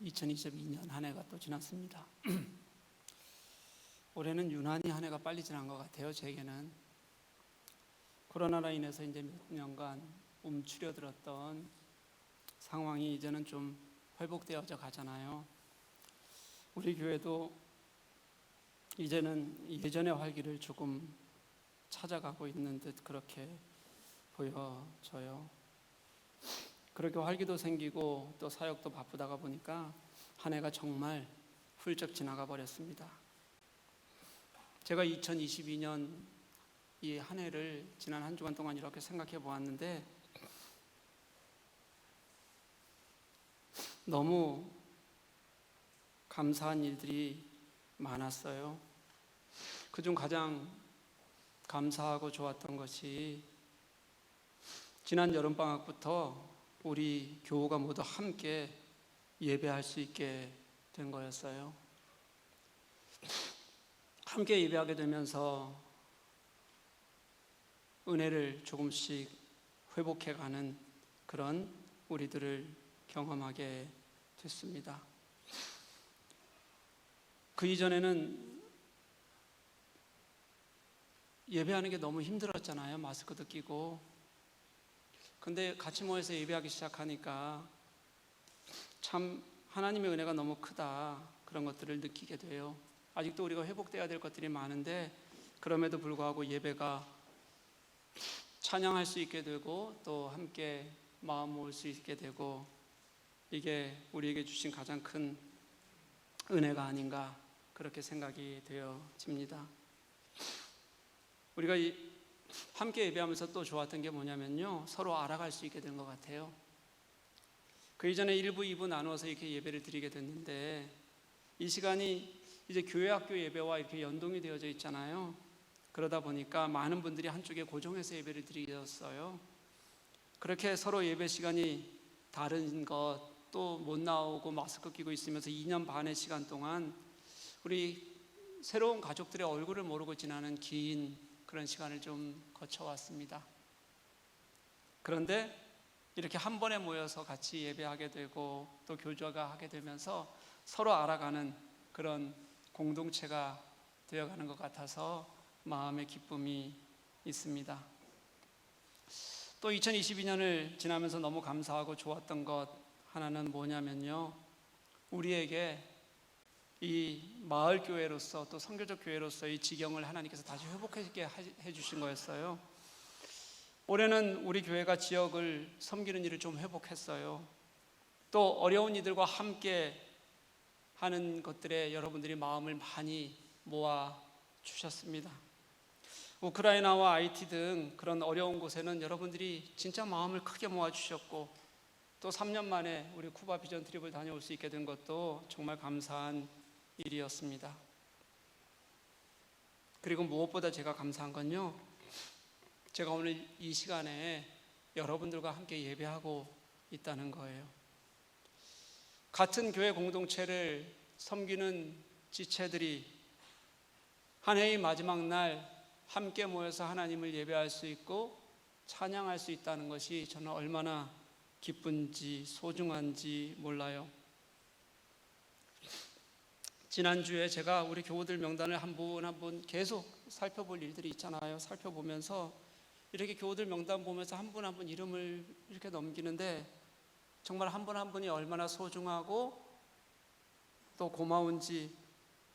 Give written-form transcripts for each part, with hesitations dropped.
2022년 한 해가 또 지났습니다. 올해는 유난히 한 해가 빨리 지난 것 같아요. 제게는 코로나로 인해서 이제 몇 년간 움츠려들었던 상황이 이제는 좀 회복되어져 가잖아요. 우리 교회도 이제는 예전의 활기를 조금 찾아가고 있는 듯 그렇게 보여져요. 그렇게 활기도 생기고 또 사역도 바쁘다가 보니까 한 해가 정말 훌쩍 지나가 버렸습니다. 제가 2022년 이 한 해를 지난 한 주간 동안 이렇게 생각해 보았는데 너무 감사한 일들이 많았어요. 그중 가장 감사하고 좋았던 것이 지난 여름방학부터 우리 교우가 모두 함께 예배할 수 있게 된 거였어요. 함께 예배하게 되면서 은혜를 조금씩 회복해가는 그런 우리들을 경험하게 됐습니다. 그 이전에는 예배하는 게 너무 힘들었잖아요. 마스크도 끼고. 근데 같이 모여서 예배하기 시작하니까 참 하나님의 은혜가 너무 크다, 그런 것들을 느끼게 돼요. 아직도 우리가 회복돼야 될 것들이 많은데 그럼에도 불구하고 예배가 찬양할 수 있게 되고 또 함께 마음 모을 수 있게 되고, 이게 우리에게 주신 가장 큰 은혜가 아닌가, 그렇게 생각이 되어집니다. 우리가 함께 예배하면서 또 좋았던 게 뭐냐면요, 서로 알아갈 수 있게 된 것 같아요. 그 이전에 1부, 2부 나누어서 이렇게 예배를 드리게 됐는데 이 시간이 이제 교회 학교 예배와 이렇게 연동이 되어져 있잖아요. 그러다 보니까 많은 분들이 한쪽에 고정해서 예배를 드리게 되었어요. 그렇게 서로 예배 시간이 다른 것, 또 못 나오고 마스크 끼고 있으면서 2년 반의 시간 동안 우리 새로운 가족들의 얼굴을 모르고 지나는 긴 그런 시간을 좀 거쳐왔습니다. 그런데 이렇게 한 번에 모여서 같이 예배하게 되고 또 교제가 하게 되면서 서로 알아가는 그런 공동체가 되어가는 것 같아서 마음의 기쁨이 있습니다. 또 2022년을 지나면서 너무 감사하고 좋았던 것 하나는 뭐냐면요, 우리에게 이 마을교회로서 또 선교적 교회로서의 지경을 하나님께서 다시 회복하게 해주신 거였어요. 올해는 우리 교회가 지역을 섬기는 일을 좀 회복했어요. 또 어려운 이들과 함께 하는 것들에 여러분들이 마음을 많이 모아 주셨습니다. 우크라이나와 IT 등 그런 어려운 곳에는 여러분들이 진짜 마음을 크게 모아 주셨고, 또 3년 만에 우리 쿠바 비전 트립을 다녀올 수 있게 된 것도 정말 감사한 일이었습니다. 그리고 무엇보다 제가 감사한 건요, 제가 오늘 이 시간에 여러분들과 함께 예배하고 있다는 거예요. 같은 교회 공동체를 섬기는 지체들이 한 해의 마지막 날 함께 모여서 하나님을 예배할 수 있고 찬양할 수 있다는 것이 저는 얼마나 기쁜지 소중한지 몰라요. 지난주에 제가 우리 교우들 명단을 한 분 한 분 계속 살펴볼 일들이 있잖아요. 살펴보면서 이렇게 교우들 명단 보면서 한 분 한 분 이름을 이렇게 넘기는데 정말 한 분 한 분이 얼마나 소중하고 또 고마운지,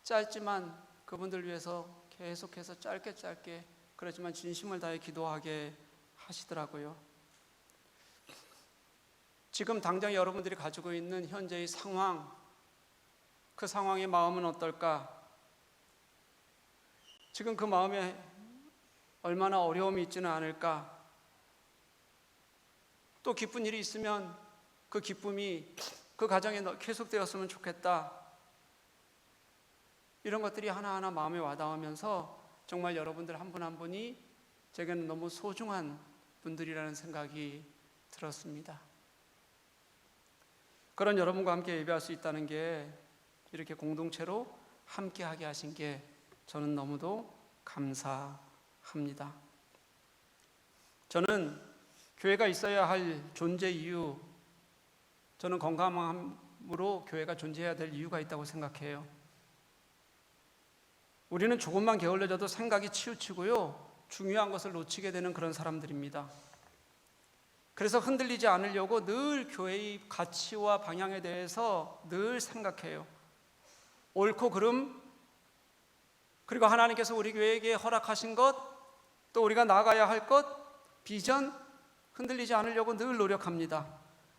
짧지만 그분들 위해서 계속해서 짧게 그렇지만 진심을 다해 기도하게 하시더라고요. 지금 당장 여러분들이 가지고 있는 현재의 상황, 그 상황의 마음은 어떨까? 지금 그 마음에 얼마나 어려움이 있지는 않을까? 또 기쁜 일이 있으면 그 기쁨이 그 가정에 계속되었으면 좋겠다. 이런 것들이 하나하나 마음에 와닿으면서 정말 여러분들 한 분 한 분이 제게는 너무 소중한 분들이라는 생각이 들었습니다. 그런 여러분과 함께 예배할 수 있다는 게, 이렇게 공동체로 함께 하게 하신 게 저는 너무도 감사합니다. 저는 교회가 있어야 할 존재 이유, 저는 건강한 사람으로 교회가 존재해야 될 이유가 있다고 생각해요. 우리는 조금만 게을러져도 생각이 치우치고요, 중요한 것을 놓치게 되는 그런 사람들입니다. 그래서 흔들리지 않으려고 늘 교회의 가치와 방향에 대해서 늘 생각해요. 옳고 그름, 그리고 하나님께서 우리 교회에게 허락하신 것, 또 우리가 나아가야 할 것, 비전, 흔들리지 않으려고 늘 노력합니다.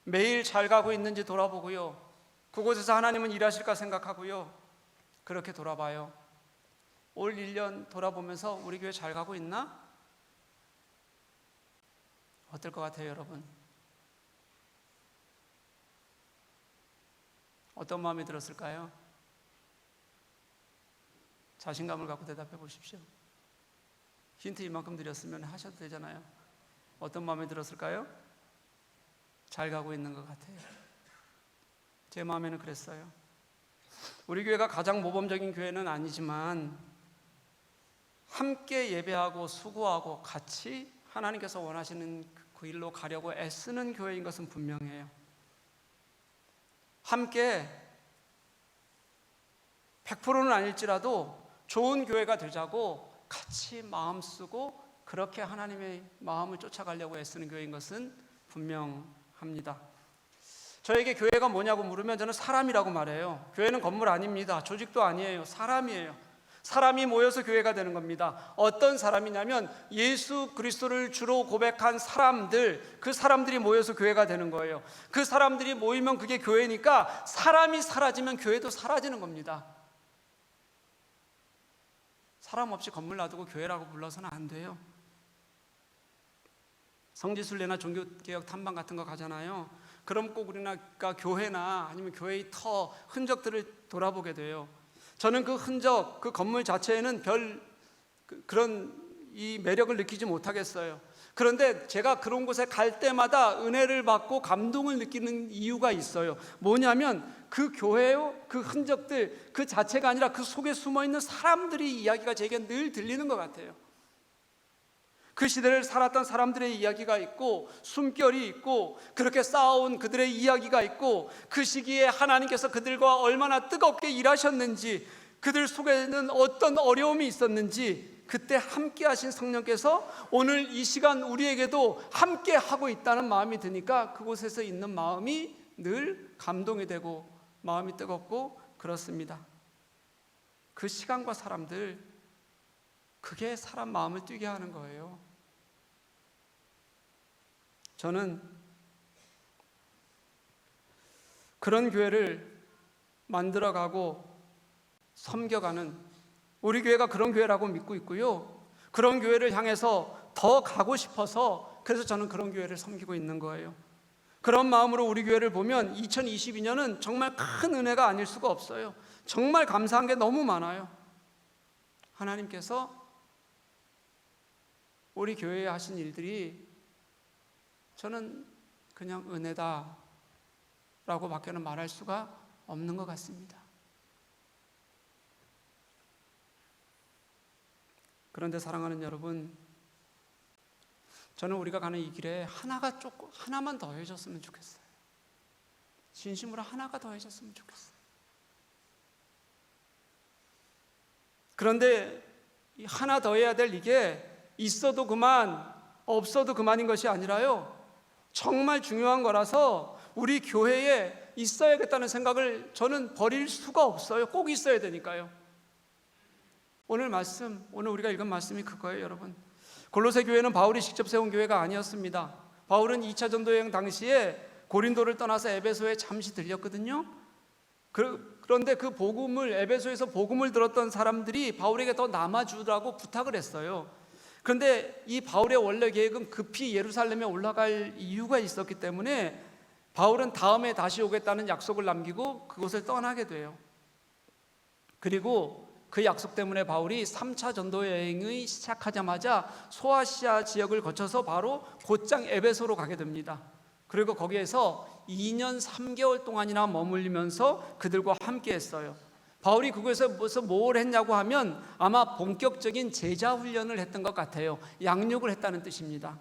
매일 잘 가고 있는지 돌아보고요, 그곳에서 하나님은 일하실까 생각하고요, 그렇게 돌아봐요. 올 1년 돌아보면서 우리 교회 잘 가고 있나? 어떨 것 같아요, 여러분? 어떤 마음이 들었을까요? 자신감을 갖고 대답해 보십시오. 힌트 이만큼 드렸으면 하셔도 되잖아요. 어떤 마음이 들었을까요? 잘 가고 있는 것 같아요. 제 마음에는 그랬어요. 우리 교회가 가장 모범적인 교회는 아니지만 함께 예배하고 수고하고 같이 하나님께서 원하시는 그 일로 가려고 애쓰는 교회인 것은 분명해요. 함께 100%는 아닐지라도 좋은 교회가 되자고 같이 마음 쓰고 그렇게 하나님의 마음을 쫓아가려고 애쓰는 교회인 것은 분명합니다. 저에게 교회가 뭐냐고 물으면 저는 사람이라고 말해요. 교회는 건물 아닙니다. 조직도 아니에요. 사람이에요. 사람이 모여서 교회가 되는 겁니다. 어떤 사람이냐면 예수 그리스도를 주로 고백한 사람들, 그 사람들이 모여서 교회가 되는 거예요. 그 사람들이 모이면 그게 교회니까 사람이 사라지면 교회도 사라지는 겁니다. 사람 없이 건물 놔두고 교회라고 불러서는 안 돼요. 성지순례나 종교개혁 탐방 같은 거 가잖아요. 그럼 꼭 우리가 교회나 아니면 교회의 터, 흔적들을 돌아보게 돼요. 저는 그 흔적, 그 건물 자체에는 그런 이 매력을 느끼지 못하겠어요. 그런데 제가 그런 곳에 갈 때마다 은혜를 받고 감동을 느끼는 이유가 있어요. 뭐냐면 그 교회요, 그 흔적들, 그 자체가 아니라 그 속에 숨어있는 사람들의 이야기가 제게 늘 들리는 것 같아요. 그 시대를 살았던 사람들의 이야기가 있고 숨결이 있고 그렇게 쌓아온 그들의 이야기가 있고 그 시기에 하나님께서 그들과 얼마나 뜨겁게 일하셨는지, 그들 속에는 어떤 어려움이 있었는지, 그때 함께 하신 성령께서 오늘 이 시간 우리에게도 함께 하고 있다는 마음이 드니까 그곳에서 있는 마음이 늘 감동이 되고 마음이 뜨겁고 그렇습니다. 그 시간과 사람들, 그게 사람 마음을 뛰게 하는 거예요. 저는 그런 교회를 만들어가고 섬겨가는, 우리 교회가 그런 교회라고 믿고 있고요, 그런 교회를 향해서 더 가고 싶어서 그래서 저는 그런 교회를 섬기고 있는 거예요. 그런 마음으로 우리 교회를 보면 2022년은 정말 큰 은혜가 아닐 수가 없어요. 정말 감사한 게 너무 많아요. 하나님께서 우리 교회에 하신 일들이 저는 그냥 은혜다 라고 밖에는 말할 수가 없는 것 같습니다. 그런데 사랑하는 여러분, 저는 우리가 가는 이 길에 하나만 더해졌으면 좋겠어요. 진심으로 하나가 더해졌으면 좋겠어요. 그런데 이 하나 더해야 될 이게 있어도 그만, 없어도 그만인 것이 아니라요, 정말 중요한 거라서 우리 교회에 있어야겠다는 생각을 저는 버릴 수가 없어요. 꼭 있어야 되니까요. 오늘 우리가 읽은 말씀이 그거예요, 여러분. 골로새 교회는 바울이 직접 세운 교회가 아니었습니다. 바울은 2차 전도 여행 당시에 고린도를 떠나서 에베소에 잠시 들렸거든요. 그런데 그 복음을, 에베소에서 복음을 들었던 사람들이 바울에게 더 남아주라고 부탁을 했어요. 그런데 이 바울의 원래 계획은 급히 예루살렘에 올라갈 이유가 있었기 때문에 바울은 다음에 다시 오겠다는 약속을 남기고 그곳을 떠나게 돼요. 그리고 그 약속 때문에 바울이 3차 전도 여행이 시작하자마자 소아시아 지역을 거쳐서 바로 곧장 에베소로 가게 됩니다. 그리고 거기에서 2년 3개월 동안이나 머물리면서 그들과 함께 했어요. 바울이 그곳에서 뭘 했냐고 하면 아마 본격적인 제자 훈련을 했던 것 같아요. 양육을 했다는 뜻입니다.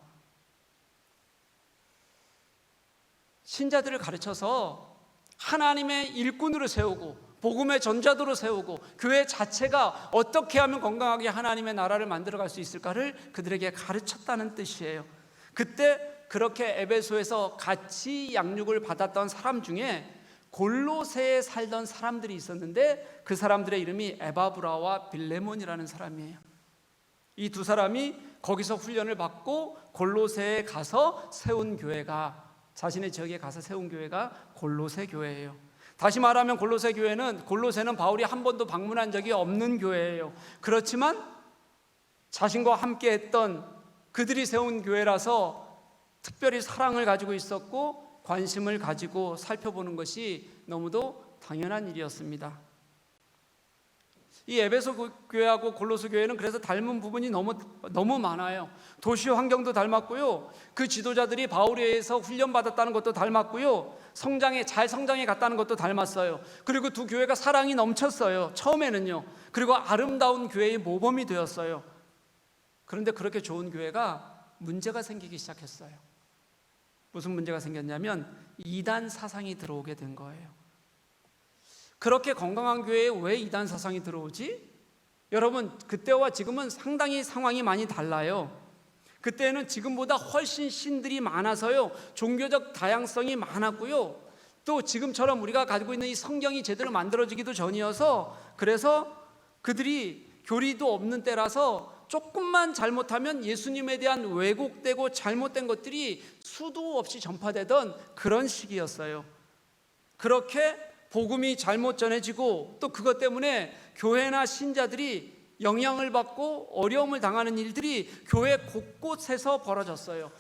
신자들을 가르쳐서 하나님의 일꾼으로 세우고 복음의 전자도로 세우고 교회 자체가 어떻게 하면 건강하게 하나님의 나라를 만들어갈 수 있을까를 그들에게 가르쳤다는 뜻이에요. 그때 그렇게 에베소에서 같이 양육을 받았던 사람 중에 골로새에 살던 사람들이 있었는데 그 사람들의 이름이 에바브라와 빌레몬이라는 사람이에요. 이 두 사람이 거기서 훈련을 받고 골로새에 가서 세운 교회가, 자신의 지역에 가서 세운 교회가 골로새 교회예요. 다시 말하면 골로새는 바울이 한 번도 방문한 적이 없는 교회예요. 그렇지만 자신과 함께 했던 그들이 세운 교회라서 특별히 사랑을 가지고 있었고 관심을 가지고 살펴보는 것이 너무도 당연한 일이었습니다. 이 에베소 교회하고 골로새 교회는 그래서 닮은 부분이 너무 많아요. 도시 환경도 닮았고요, 그 지도자들이 바울에 의해서 훈련받았다는 것도 닮았고요, 잘 성장해 갔다는 것도 닮았어요. 그리고 두 교회가 사랑이 넘쳤어요, 처음에는요. 그리고 아름다운 교회의 모범이 되었어요. 그런데 그렇게 좋은 교회가 문제가 생기기 시작했어요. 무슨 문제가 생겼냐면 이단 사상이 들어오게 된 거예요. 그렇게 건강한 교회에 왜 이단 사상이 들어오지? 여러분, 그때와 지금은 상당히 상황이 많이 달라요. 그때는 지금보다 훨씬 신들이 많아서요, 종교적 다양성이 많았고요, 또 지금처럼 우리가 가지고 있는 이 성경이 제대로 만들어지기도 전이어서, 그래서 그들이 교리도 없는 때라서 조금만 잘못하면 예수님에 대한 왜곡되고 잘못된 것들이 수도 없이 전파되던 그런 시기였어요. 그렇게 복음이 잘못 전해지고 또 그것 때문에 교회나 신자들이 영향을 받고 어려움을 당하는 일들이 교회 곳곳에서 벌어졌어요.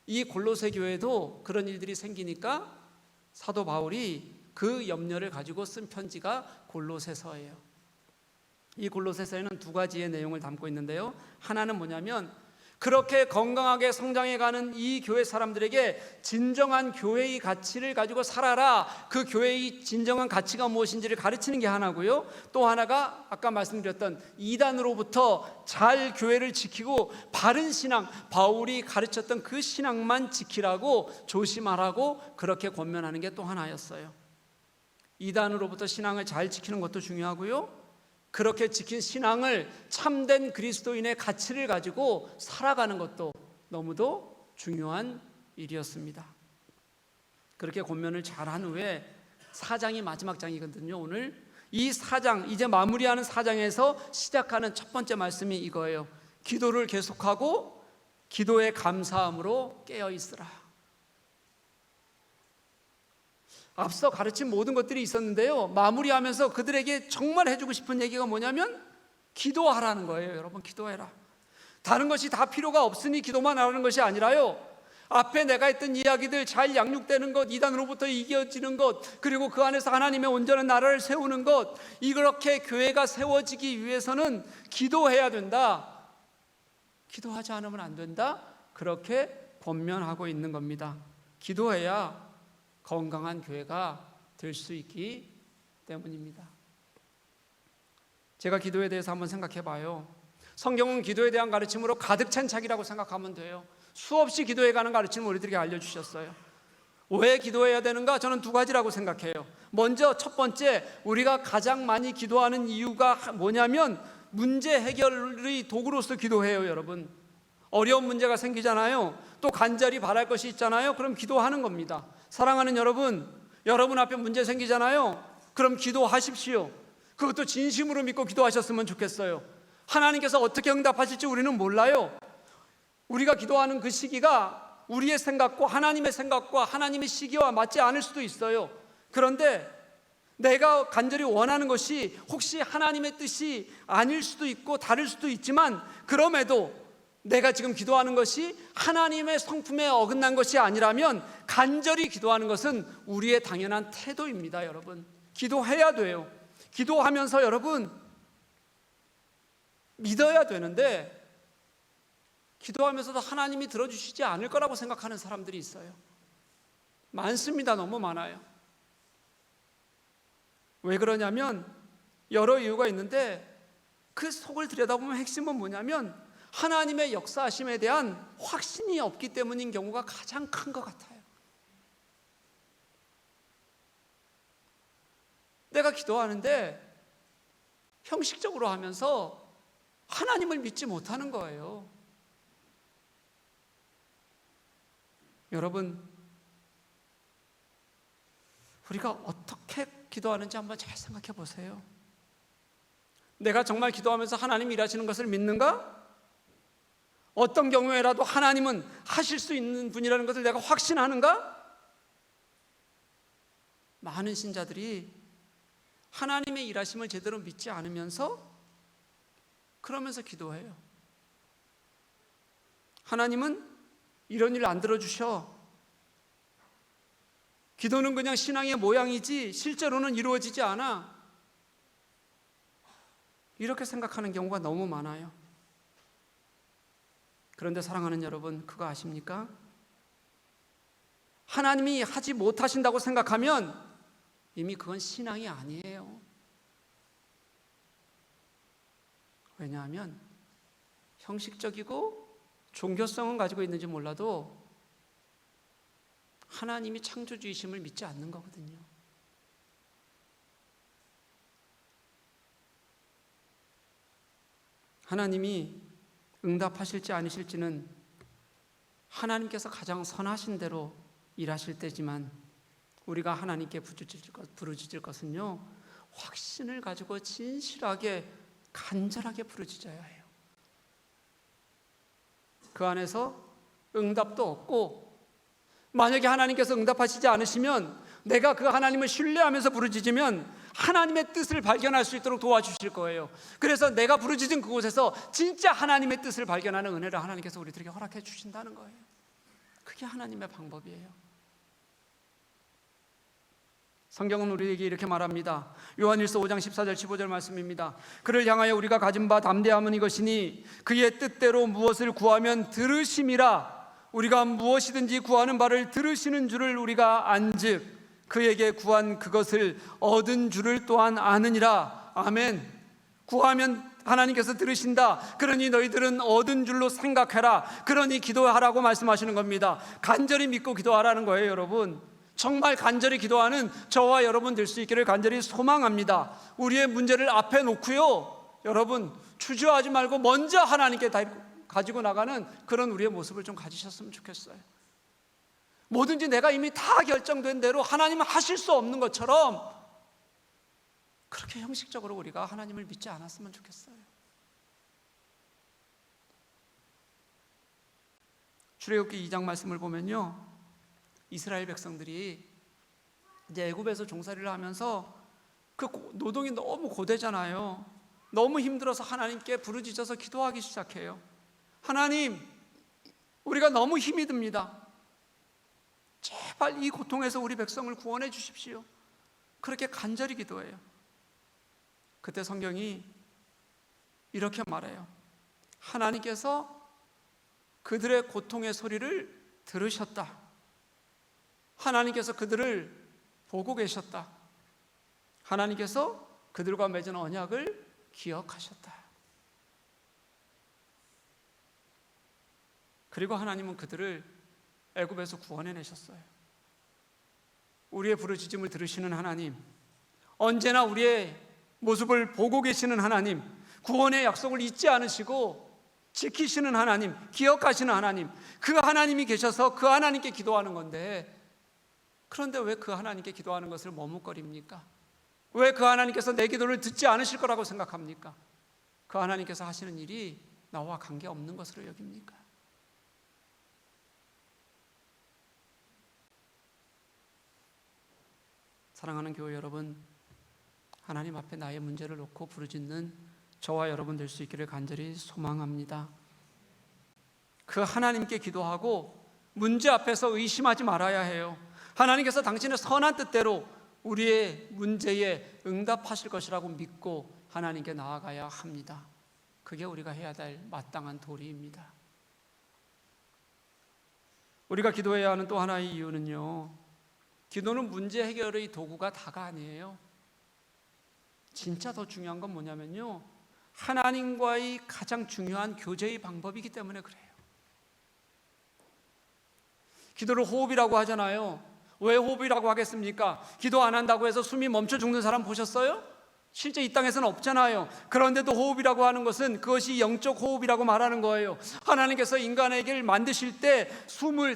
이 골로새 교회도 그런 일들이 생기니까 사도 바울이 그 염려를 가지고 쓴 편지가 골로새서예요. 이 골로새서에는 두 가지의 내용을 담고 있는데요, 하나는 뭐냐면 그렇게 건강하게 성장해가는 이 교회 사람들에게 진정한 교회의 가치를 가지고 살아라, 그 교회의 진정한 가치가 무엇인지를 가르치는 게 하나고요, 또 하나가 아까 말씀드렸던 이단으로부터 잘 교회를 지키고 바른 신앙, 바울이 가르쳤던 그 신앙만 지키라고 조심하라고 그렇게 권면하는 게 또 하나였어요. 이단으로부터 신앙을 잘 지키는 것도 중요하고요, 그렇게 지킨 신앙을 참된 그리스도인의 가치를 가지고 살아가는 것도 너무도 중요한 일이었습니다. 그렇게 권면을 잘한 후에 4장이 마지막 장이거든요. 오늘 이 4장, 이제 마무리하는 4장에서 시작하는 첫 번째 말씀이 이거예요. 기도를 계속하고 기도에 감사함으로 깨어 있으라. 앞서 가르친 모든 것들이 있었는데요, 마무리하면서 그들에게 정말 해주고 싶은 얘기가 뭐냐면 기도하라는 거예요. 여러분, 기도해라. 다른 것이 다 필요가 없으니 기도만 하라는 것이 아니라요, 앞에 내가 했던 이야기들 잘 양육되는 것, 이단으로부터 이겨지는 것, 그리고 그 안에서 하나님의 온전한 나라를 세우는 것, 이렇게 교회가 세워지기 위해서는 기도해야 된다, 기도하지 않으면 안 된다, 그렇게 권면하고 있는 겁니다. 기도해야 건강한 교회가 될 수 있기 때문입니다. 제가 기도에 대해서 한번 생각해 봐요. 성경은 기도에 대한 가르침으로 가득 찬 책이라고 생각하면 돼요. 수없이 기도에 관한 가르침을 우리들에게 알려주셨어요. 왜 기도해야 되는가? 저는 두 가지라고 생각해요. 먼저 첫 번째, 우리가 가장 많이 기도하는 이유가 뭐냐면 문제 해결의 도구로서 기도해요. 여러분, 어려운 문제가 생기잖아요. 또 간절히 바랄 것이 있잖아요. 그럼 기도하는 겁니다. 사랑하는 여러분, 여러분 앞에 문제 생기잖아요. 그럼 기도하십시오. 그것도 진심으로 믿고 기도하셨으면 좋겠어요. 하나님께서 어떻게 응답하실지 우리는 몰라요. 우리가 기도하는 그 시기가 우리의 생각과 하나님의 생각과 하나님의 시기와 맞지 않을 수도 있어요. 그런데 내가 간절히 원하는 것이 혹시 하나님의 뜻이 아닐 수도 있고 다를 수도 있지만, 그럼에도 내가 지금 기도하는 것이 하나님의 성품에 어긋난 것이 아니라면 간절히 기도하는 것은 우리의 당연한 태도입니다. 여러분, 기도해야 돼요. 기도하면서 여러분 믿어야 되는데, 기도하면서도 하나님이 들어주시지 않을 거라고 생각하는 사람들이 있어요. 많습니다. 너무 많아요. 왜 그러냐면 여러 이유가 있는데, 그 속을 들여다보면 핵심은 뭐냐면 하나님의 역사하심에 대한 확신이 없기 때문인 경우가 가장 큰 것 같아요. 내가 기도하는데 형식적으로 하면서 하나님을 믿지 못하는 거예요. 여러분, 우리가 어떻게 기도하는지 한번 잘 생각해 보세요. 내가 정말 기도하면서 하나님 일하시는 것을 믿는가? 어떤 경우에라도 하나님은 하실 수 있는 분이라는 것을 내가 확신하는가? 많은 신자들이 하나님의 일하심을 제대로 믿지 않으면서 그러면서 기도해요. 하나님은 이런 일 안 들어주셔. 기도는 그냥 신앙의 모양이지 실제로는 이루어지지 않아. 이렇게 생각하는 경우가 너무 많아요. 그런데 사랑하는 여러분, 그거 아십니까? 하나님이 하지 못하신다고 생각하면 이미 그건 신앙이 아니에요. 왜냐하면 형식적이고 종교성은 가지고 있는지 몰라도 하나님이 창조주이심을 믿지 않는 거거든요. 하나님이 응답하실지 아니실지는 하나님께서 가장 선하신 대로 일하실 때지만 우리가 하나님께 부르짖을 것은요, 확신을 가지고 진실하게 간절하게 부르짖어야 해요. 그 안에서 응답도 없고, 만약에 하나님께서 응답하시지 않으시면 내가 그 하나님을 신뢰하면서 부르짖으면 하나님의 뜻을 발견할 수 있도록 도와주실 거예요. 그래서 내가 부르짖은 그곳에서 진짜 하나님의 뜻을 발견하는 은혜를 하나님께서 우리들에게 허락해 주신다는 거예요. 그게 하나님의 방법이에요. 성경은 우리에게 이렇게 말합니다. 요한일서 5장 14절 15절 말씀입니다. 그를 향하여 우리가 가진 바 담대함은 이것이니 그의 뜻대로 무엇을 구하면 들으심이라. 우리가 무엇이든지 구하는 바를 들으시는 줄을 우리가 안즉 그에게 구한 그것을 얻은 줄을 또한 아느니라. 아멘. 구하면 하나님께서 들으신다. 그러니 너희들은 얻은 줄로 생각해라. 그러니 기도하라고 말씀하시는 겁니다. 간절히 믿고 기도하라는 거예요, 여러분. 정말 간절히 기도하는 저와 여러분 될 수 있기를 간절히 소망합니다. 우리의 문제를 앞에 놓고요, 여러분 주저하지 말고 먼저 하나님께 가지고 나가는 그런 우리의 모습을 좀 가지셨으면 좋겠어요. 뭐든지 내가 이미 다 결정된 대로 하나님은 하실 수 없는 것처럼 그렇게 형식적으로 우리가 하나님을 믿지 않았으면 좋겠어요. 출애굽기 2장 말씀을 보면요, 이스라엘 백성들이 이제 애굽에서 종살이를 하면서 그 노동이 너무 고되잖아요. 너무 힘들어서 하나님께 부르짖어서 기도하기 시작해요. 하나님, 우리가 너무 힘이 듭니다. 제발 이 고통에서 우리 백성을 구원해 주십시오. 그렇게 간절히 기도해요. 그때 성경이 이렇게 말해요. 하나님께서 그들의 고통의 소리를 들으셨다. 하나님께서 그들을 보고 계셨다. 하나님께서 그들과 맺은 언약을 기억하셨다. 그리고 하나님은 그들을 애굽에서 구원해내셨어요. 우리의 부르짖음을 들으시는 하나님, 언제나 우리의 모습을 보고 계시는 하나님, 구원의 약속을 잊지 않으시고 지키시는 하나님, 기억하시는 하나님, 그 하나님이 계셔서 그 하나님께 기도하는 건데, 그런데 왜 그 하나님께 기도하는 것을 머뭇거립니까? 왜 그 하나님께서 내 기도를 듣지 않으실 거라고 생각합니까? 그 하나님께서 하시는 일이 나와 관계없는 것으로 여깁니까? 사랑하는 교회 여러분, 하나님 앞에 나의 문제를 놓고 부르짖는 저와 여러분 될 수 있기를 간절히 소망합니다. 그 하나님께 기도하고 문제 앞에서 의심하지 말아야 해요. 하나님께서 당신의 선한 뜻대로 우리의 문제에 응답하실 것이라고 믿고 하나님께 나아가야 합니다. 그게 우리가 해야 될 마땅한 도리입니다. 우리가 기도해야 하는 또 하나의 이유는요, 기도는 문제 해결의 도구가 다가 아니에요. 진짜 더 중요한 건 뭐냐면요, 하나님과의 가장 중요한 교제의 방법이기 때문에 그래요. 기도를 호흡이라고 하잖아요. 왜 호흡이라고 하겠습니까? 기도 안 한다고 해서 숨이 멈춰 죽는 사람 보셨어요? 실제 이 땅에서는 없잖아요. 그런데도 호흡이라고 하는 것은 그것이 영적 호흡이라고 말하는 거예요. 하나님께서 인간에게 만드실 때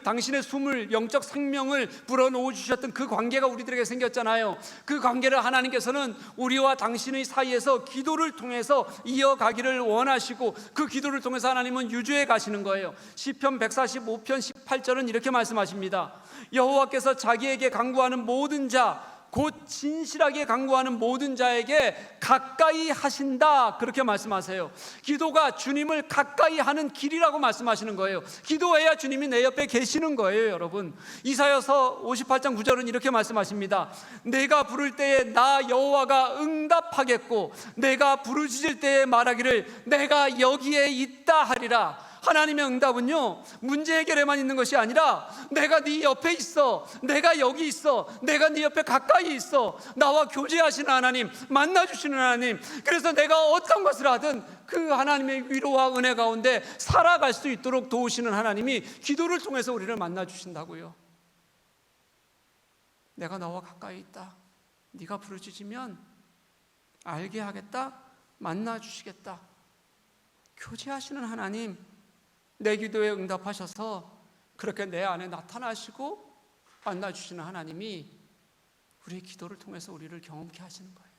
당신의 숨을, 영적 생명을 불어넣어 주셨던 그 관계가 우리들에게 생겼잖아요. 그 관계를 하나님께서는 우리와 당신의 사이에서 기도를 통해서 이어가기를 원하시고, 그 기도를 통해서 하나님은 유주해 가시는 거예요. 시편 145편 18절은 이렇게 말씀하십니다. 여호와께서 자기에게 간구하는 모든 자, 곧 진실하게 간구하는 모든 자에게 가까이 하신다, 그렇게 말씀하세요. 기도가 주님을 가까이 하는 길이라고 말씀하시는 거예요. 기도해야 주님이 내 옆에 계시는 거예요, 여러분. 이사야서 58장 9절은 이렇게 말씀하십니다. 내가 부를 때에 나 여호와가 응답하겠고, 내가 부르짖을 때에 말하기를 내가 여기에 있다 하리라. 하나님의 응답은요, 문제 해결에만 있는 것이 아니라 내가 네 옆에 있어, 내가 여기 있어, 내가 네 옆에 가까이 있어, 나와 교제하시는 하나님, 만나주시는 하나님. 그래서 내가 어떤 것을 하든 그 하나님의 위로와 은혜 가운데 살아갈 수 있도록 도우시는 하나님이 기도를 통해서 우리를 만나주신다고요. 내가 너와 가까이 있다, 네가 부르짖으면 알게 하겠다, 만나주시겠다. 교제하시는 하나님, 내 기도에 응답하셔서 그렇게 내 안에 나타나시고 만나주시는 하나님이 우리의 기도를 통해서 우리를 경험케 하시는 거예요.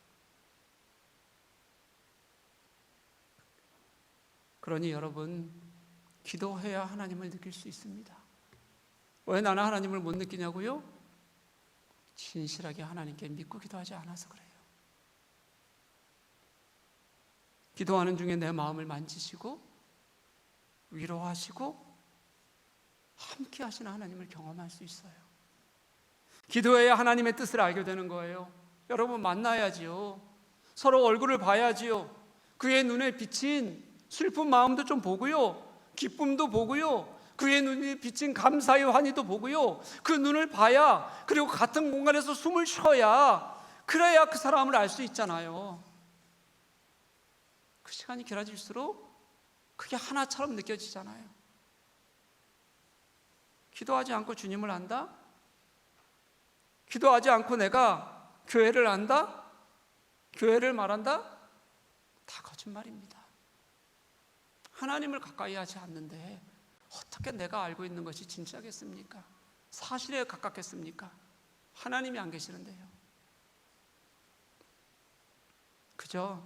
그러니 여러분, 기도해야 하나님을 느낄 수 있습니다. 왜 나는 하나님을 못 느끼냐고요? 진실하게 하나님께 믿고 기도하지 않아서 그래요. 기도하는 중에 내 마음을 만지시고 위로하시고 함께 하시는 하나님을 경험할 수 있어요. 기도해야 하나님의 뜻을 알게 되는 거예요. 여러분, 만나야지요. 서로 얼굴을 봐야지요. 그의 눈에 비친 슬픈 마음도 좀 보고요, 기쁨도 보고요, 그의 눈에 비친 감사의 환희도 보고요. 그 눈을 봐야, 그리고 같은 공간에서 숨을 쉬어야, 그래야 그 사람을 알 수 있잖아요. 그 시간이 길어질수록 그게 하나처럼 느껴지잖아요. 기도하지 않고 주님을 안다? 기도하지 않고 내가 교회를 안다? 교회를 말한다? 다 거짓말입니다. 하나님을 가까이 하지 않는데 어떻게 내가 알고 있는 것이 진짜겠습니까? 사실에 가깝겠습니까? 하나님이 안 계시는데요. 그저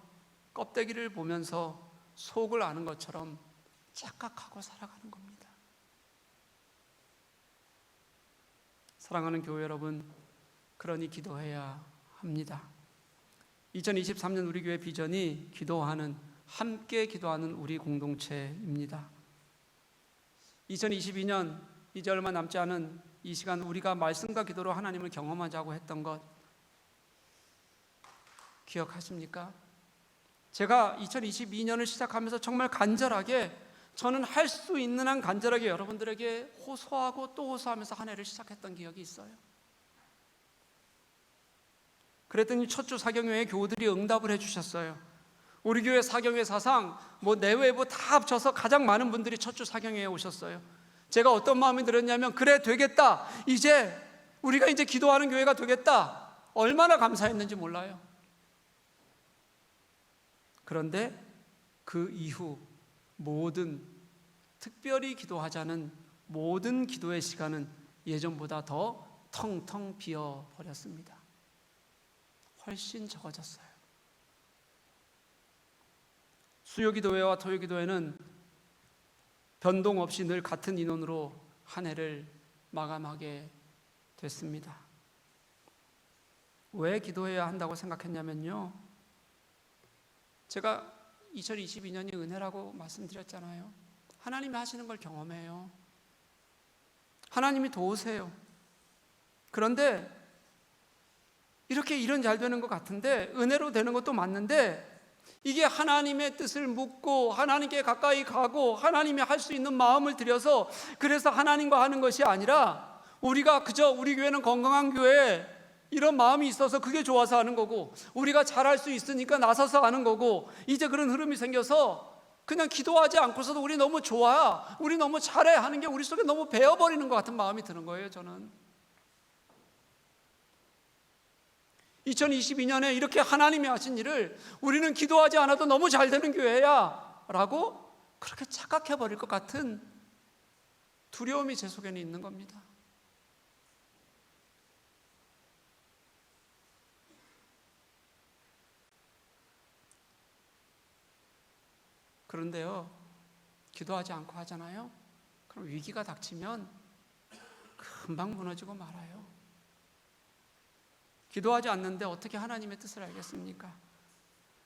껍데기를 보면서 속을 아는 것처럼 착각하고 살아가는 겁니다. 사랑하는 교회 여러분, 그러니 기도해야 합니다. 2023년 우리 교회 비전이 기도하는, 함께 기도하는 우리 공동체입니다. 2022년 이제 얼마 남지 않은 이 시간, 우리가 말씀과 기도로 하나님을 경험하자고 했던 것 기억하십니까? 제가 2022년을 시작하면서 정말 간절하게, 저는 할 수 있는 한 간절하게 여러분들에게 호소하고 또 호소하면서 한 해를 시작했던 기억이 있어요. 그랬더니 첫 주 사경회에 교우들이 응답을 해주셨어요. 우리 교회 사경회 사상 내외부 다 합쳐서 가장 많은 분들이 첫 주 사경회에 오셨어요. 제가 어떤 마음이 들었냐면, 그래, 되겠다, 우리가 이제 기도하는 교회가 되겠다, 얼마나 감사했는지 몰라요. 그런데 그 이후 특별히 기도하자는 모든 기도의 시간은 예전보다 더 텅텅 비어버렸습니다. 훨씬 적어졌어요. 수요기도회와 토요기도회는 변동 없이 늘 같은 인원으로 한 해를 마감하게 됐습니다. 왜 기도해야 한다고 생각했냐면요, 제가 2022년이 은혜라고 말씀드렸잖아요. 하나님이 하시는 걸 경험해요. 하나님이 도우세요. 그런데 이렇게 일은 잘 되는 것 같은데, 은혜로 되는 것도 맞는데, 이게 하나님의 뜻을 묻고 하나님께 가까이 가고 하나님이 할 수 있는 마음을 들여서, 그래서 하나님과 하는 것이 아니라 우리가 그저 우리 교회는 건강한 교회, 이런 마음이 있어서 그게 좋아서 하는 거고, 우리가 잘할 수 있으니까 나서서 하는 거고, 이제 그런 흐름이 생겨서 그냥 기도하지 않고서도 우리 너무 좋아, 우리 너무 잘해 하는 게 우리 속에 너무 배어버리는 것 같은 마음이 드는 거예요. 저는 2022년에 이렇게 하나님이 하신 일을 우리는 기도하지 않아도 너무 잘 되는 교회야 라고 그렇게 착각해 버릴 것 같은 두려움이 제 속에는 있는 겁니다. 그런데요, 기도하지 않고 하잖아요. 그럼 위기가 닥치면 금방 무너지고 말아요. 기도하지 않는데 어떻게 하나님의 뜻을 알겠습니까?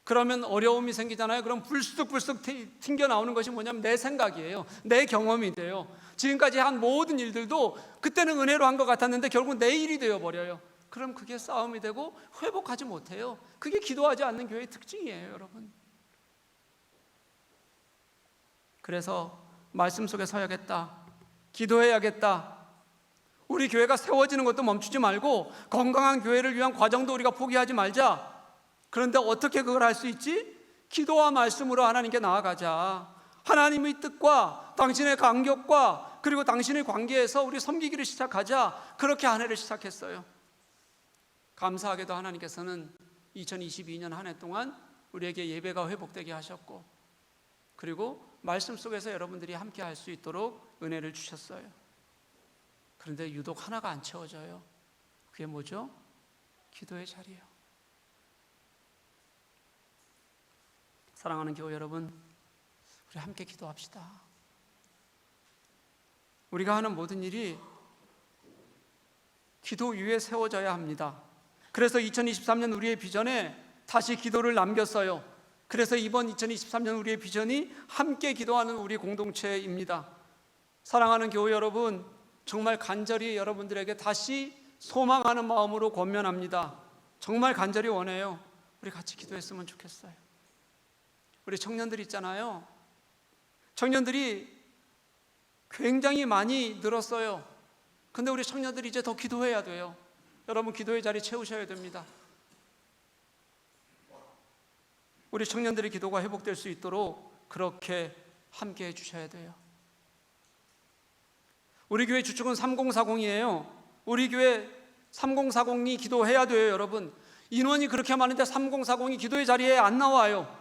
그러면 어려움이 생기잖아요. 그럼 불쑥불쑥 튕겨나오는 것이 뭐냐면 내 생각이에요. 내 경험이 돼요. 지금까지 한 모든 일들도 그때는 은혜로 한 것 같았는데 결국 내 일이 되어버려요. 그럼 그게 싸움이 되고 회복하지 못해요. 그게 기도하지 않는 교회의 특징이에요, 여러분. 그래서 말씀 속에 서야겠다, 기도해야겠다. 우리 교회가 세워지는 것도 멈추지 말고 건강한 교회를 위한 과정도 우리가 포기하지 말자. 그런데 어떻게 그걸 할 수 있지? 기도와 말씀으로 하나님께 나아가자. 하나님의 뜻과 당신의 간격과 그리고 당신의 관계에서 우리 섬기기를 시작하자. 그렇게 한 해를 시작했어요. 감사하게도 하나님께서는 2022년 한 해 동안 우리에게 예배가 회복되게 하셨고, 그리고 말씀 속에서 여러분들이 함께 할 수 있도록 은혜를 주셨어요. 그런데 유독 하나가 안 채워져요. 그게 뭐죠? 기도의 자리예요. 사랑하는 교회 여러분, 우리 함께 기도합시다. 우리가 하는 모든 일이 기도 위에 세워져야 합니다. 그래서 2023년 우리의 비전에 다시 기도를 남겼어요. 그래서 이번 2023년 우리의 비전이 함께 기도하는 우리 공동체입니다. 사랑하는 교회 여러분, 정말 간절히 여러분들에게 다시 소망하는 마음으로 권면합니다. 정말 간절히 원해요. 우리 같이 기도했으면 좋겠어요. 우리 청년들 있잖아요. 청년들이 굉장히 많이 늘었어요. 근데 우리 청년들이 이제 더 기도해야 돼요. 여러분, 기도의 자리 채우셔야 됩니다. 우리 청년들의 기도가 회복될 수 있도록 그렇게 함께 해주셔야 돼요. 우리 교회 주축은 3040이에요. 우리 교회 3040이 기도해야 돼요, 여러분. 인원이 그렇게 많은데 3040이 기도의 자리에 안 나와요.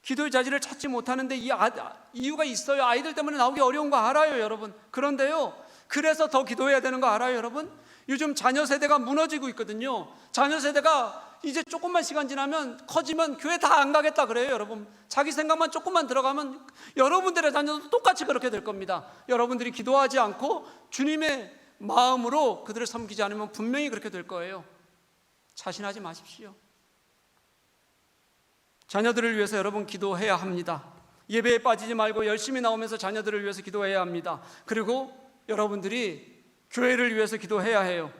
기도의 자리를 찾지 못하는데 이유가 있어요. 아이들 때문에 나오기 어려운 거 알아요, 여러분. 그런데요, 그래서 더 기도해야 되는 거 알아요, 여러분? 요즘 자녀 세대가 무너지고 있거든요. 자녀 세대가 이제 조금만 시간 지나면 커지면 교회 다 안 가겠다 그래요, 여러분. 자기 생각만 조금만 들어가면 여러분들의 자녀도 똑같이 그렇게 될 겁니다. 여러분들이 기도하지 않고 주님의 마음으로 그들을 섬기지 않으면 분명히 그렇게 될 거예요. 자신하지 마십시오. 자녀들을 위해서 여러분 기도해야 합니다. 예배에 빠지지 말고 열심히 나오면서 자녀들을 위해서 기도해야 합니다. 그리고 여러분들이 교회를 위해서 기도해야 해요.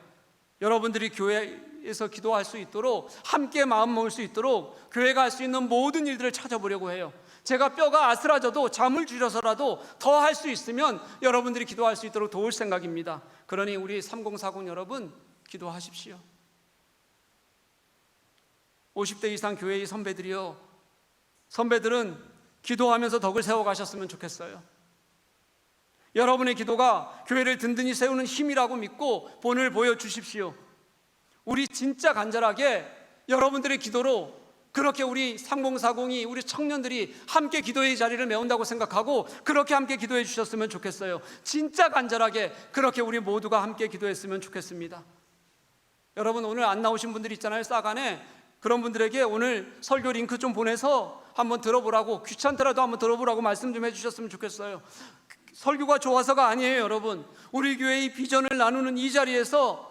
여러분들이 교회에서 기도할 수 있도록, 함께 마음 먹을 수 있도록 교회가 할 수 있는 모든 일들을 찾아보려고 해요. 제가 뼈가 아스라져도 잠을 줄여서라도 더 할 수 있으면 여러분들이 기도할 수 있도록 도울 생각입니다. 그러니 우리 3040 여러분, 기도하십시오. 50대 이상 교회의 선배들이요, 선배들은 기도하면서 덕을 세워가셨으면 좋겠어요. 여러분의 기도가 교회를 든든히 세우는 힘이라고 믿고 본을 보여주십시오. 우리 진짜 간절하게 여러분들의 기도로 그렇게 우리 3040이, 우리 청년들이 함께 기도의 자리를 메운다고 생각하고 그렇게 함께 기도해 주셨으면 좋겠어요. 진짜 간절하게 그렇게 우리 모두가 함께 기도했으면 좋겠습니다. 여러분, 오늘 안 나오신 분들 있잖아요, 싸간에. 그런 분들에게 오늘 설교 링크 좀 보내서 한번 들어보라고, 귀찮더라도 한번 들어보라고 말씀 좀 해주셨으면 좋겠어요. 설교가 좋아서가 아니에요, 여러분. 우리 교회의 비전을 나누는 이 자리에서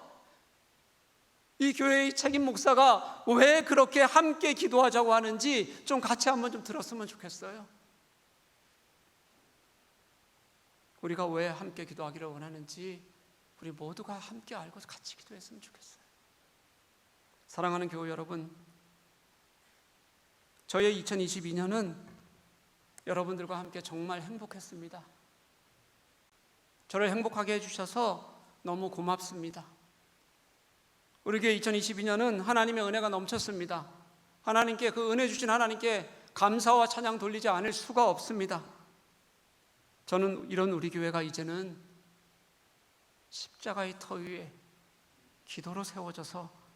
이 교회의 책임 목사가 왜 그렇게 함께 기도하자고 하는지 좀 같이 한번 좀 들었으면 좋겠어요. 우리가 왜 함께 기도하기를 원하는지 우리 모두가 함께 알고 같이 기도했으면 좋겠어요. 사랑하는 교회 여러분, 저의 2022년은 여러분들과 함께 정말 행복했습니다. 저를 행복하게 해주셔서 너무 고맙습니다. 우리 교회 2022년은 하나님의 은혜가 넘쳤습니다. 하나님께, 그 은혜 주신 하나님께 감사와 찬양 돌리지 않을 수가 없습니다. 저는 이런 우리 교회가 이제는 십자가의 터 위에 기도로 세워져서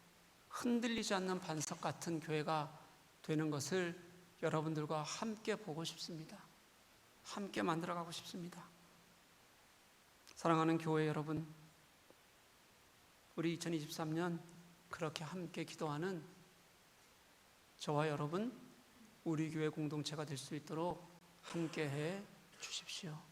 흔들리지 않는 반석 같은 교회가 되는 것을 여러분들과 함께 보고 싶습니다. 함께 만들어가고 싶습니다. 사랑하는 교회 여러분, 우리 2023년 그렇게 함께 기도하는 저와 여러분, 우리 교회 공동체가 될 수 있도록 함께해 주십시오.